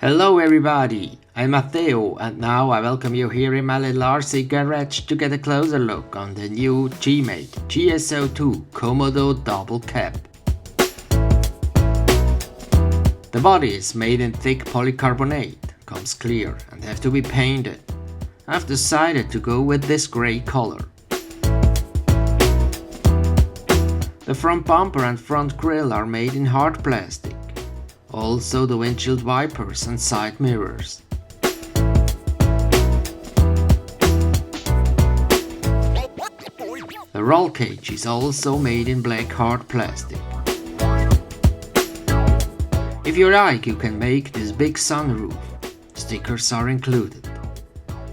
Hello everybody, I'm Matteo and now I welcome you here in my little RC garage to get a closer look on the new Gmade GS02 Komodo Double Cab. The body is made in thick polycarbonate, comes clear and have to be painted. I've decided to go with this grey color. The front bumper and front grille are made in hard plastic. Also the windshield wipers and side mirrors. The roll cage is also made in black hard plastic. If you like, you can make this big sunroof. Stickers are included.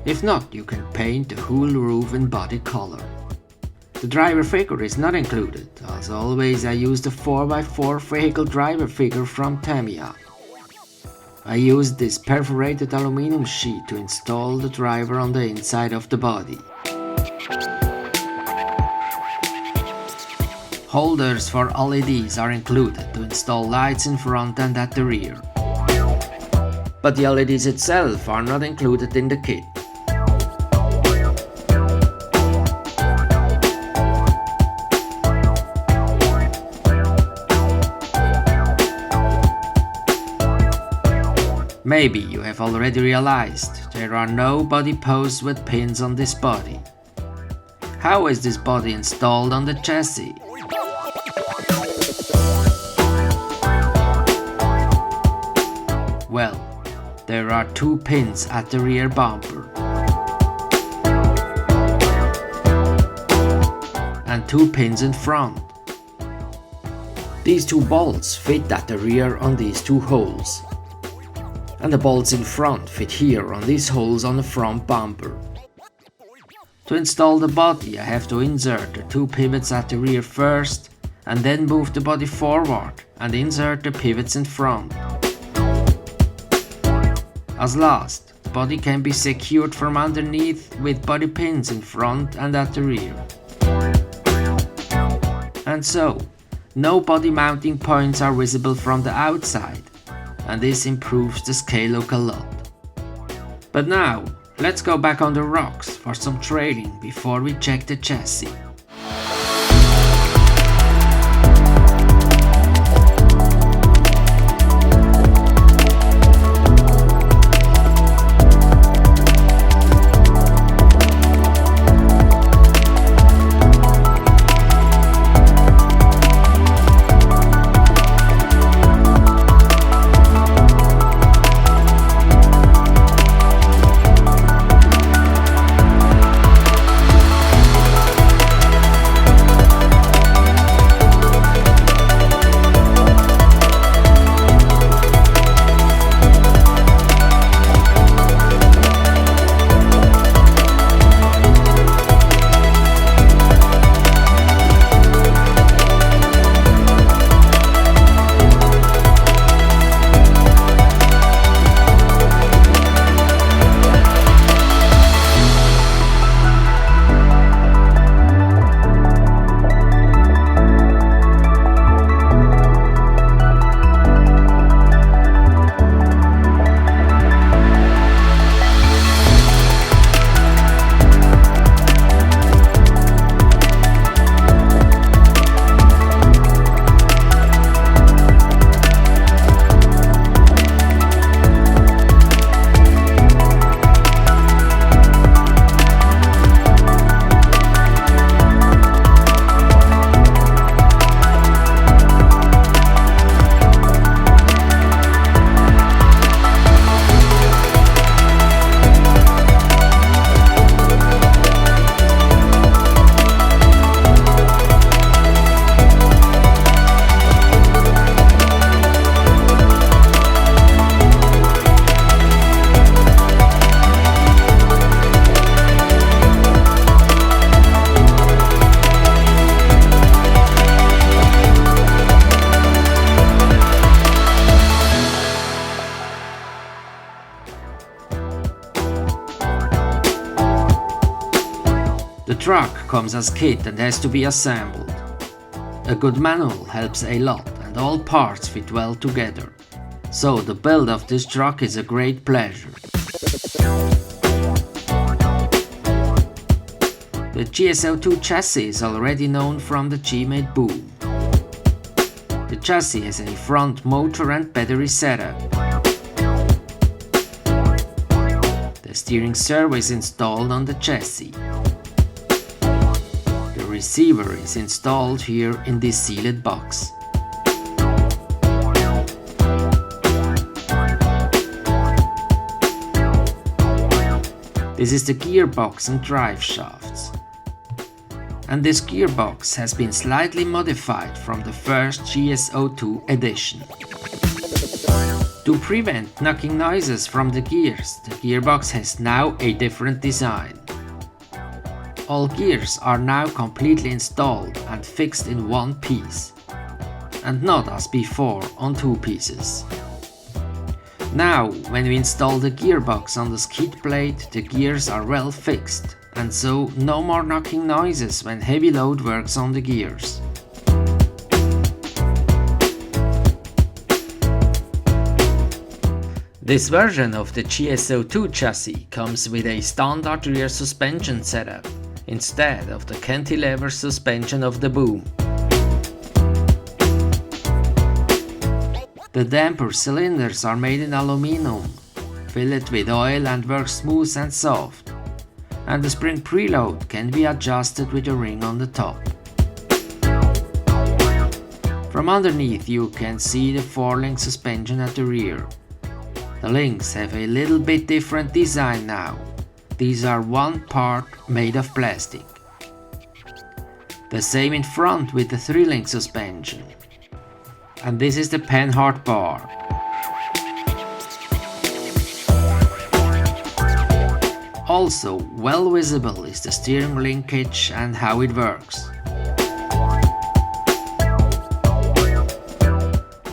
If not, you can paint the whole roof in body color. The driver figure is not included. As always, I used a 4x4 vehicle driver figure from Tamiya. I used this perforated aluminum sheet to install the driver on the inside of the body. Holders for LEDs are included to install lights in front and at the rear. But the LEDs itself are not included in the kit. Maybe you have already realized there are no body posts with pins on this body. How is this body installed on the chassis? Well, there are two pins at the rear bumper and two pins in front. These two bolts fit at the rear on these two holes. And the bolts in front fit here on these holes on the front bumper. To install the body, I have to insert the two pivots at the rear first and then move the body forward and insert the pivots in front. As last, the body can be secured from underneath with body pins in front and at the rear. And so, no body mounting points are visible from the outside. And this improves the scale look a lot. But now, let's go back on the rocks for some trading before we check the chassis. The truck comes as kit and has to be assembled. A good manual helps a lot and all parts fit well together. so the build of this truck is a great pleasure. The GS02 chassis is already known from the Gmade boom. The chassis has a front motor and battery setup. The steering servo is installed on the chassis. The receiver is installed here in this sealed box. This is the gearbox and drive shafts. And this gearbox has been slightly modified from the first GS02 edition. To prevent knocking noises from the gears, the gearbox has now a different design. All gears are now completely installed and fixed in one piece, and not as before on two pieces. Now, when we install the gearbox on the skid plate, the gears are well fixed, and so no more knocking noises when heavy load works on the gears. This version of the GS02 chassis comes with a standard rear suspension setup, instead of the cantilever suspension of the boom. The damper cylinders are made in aluminum, filled with oil and work smooth and soft, and the spring preload can be adjusted with a ring on the top. From underneath you can see the 4-link suspension at the rear. The links have a little bit different design now. These are one part made of plastic. The same in front with the 3-link suspension. And this is the panhard bar. Also well visible is the steering linkage and how it works.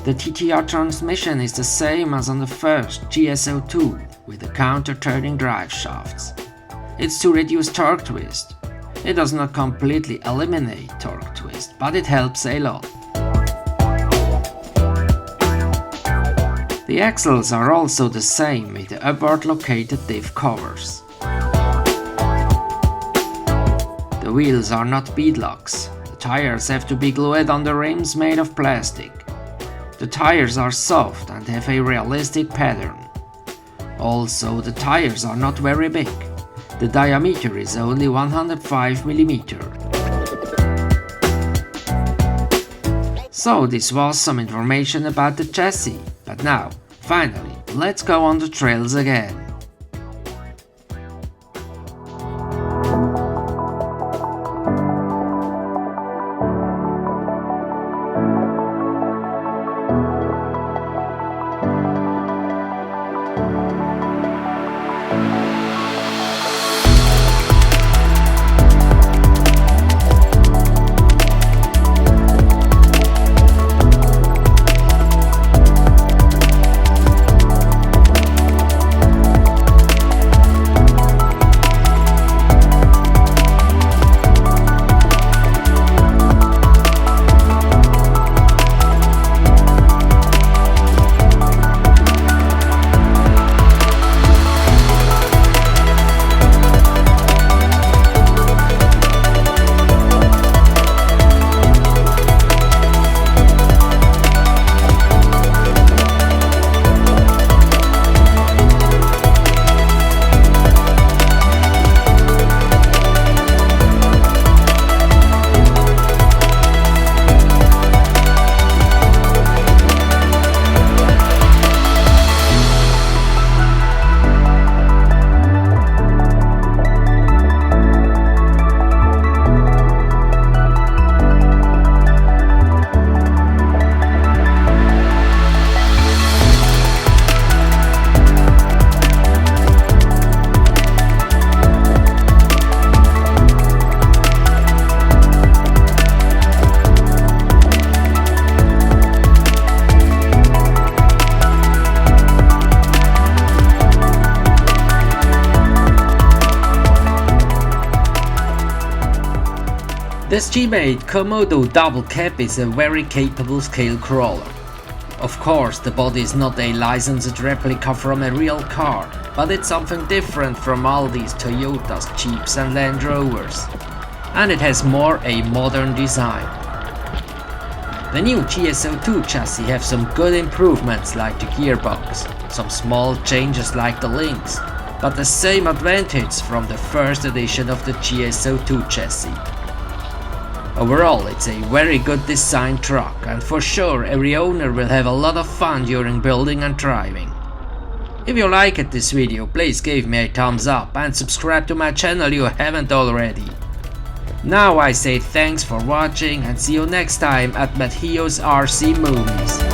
The TTR transmission is the same as on the first GS02 with the counter-turning drive shafts. It's to reduce torque twist. It does not completely eliminate torque twist, but it helps a lot. The axles are also the same with the upward located diff covers. The wheels are not beadlocks. The tires have to be glued on the rims made of plastic. The tires are soft and have a realistic pattern. Also, the tires are not very big. The diameter is only 105 mm. So this was some information about the chassis, but now, finally, let's go on the trails again. This Gmade Komodo Double Cab is a very capable scale crawler. Of course, the body is not a licensed replica from a real car, but it's something different from all these Toyotas, Jeeps and Land Rovers. And it has more a modern design. The new GS02 chassis have some good improvements like the gearbox, some small changes like the links, but the same advantage from the first edition of the GS02 chassis. Overall, it's a very good design truck, and for sure every owner will have a lot of fun during building and driving. If you liked this video, please give me a thumbs up and subscribe to my channel if you haven't already. Now I say thanks for watching and see you next time at Matthias RC Movies.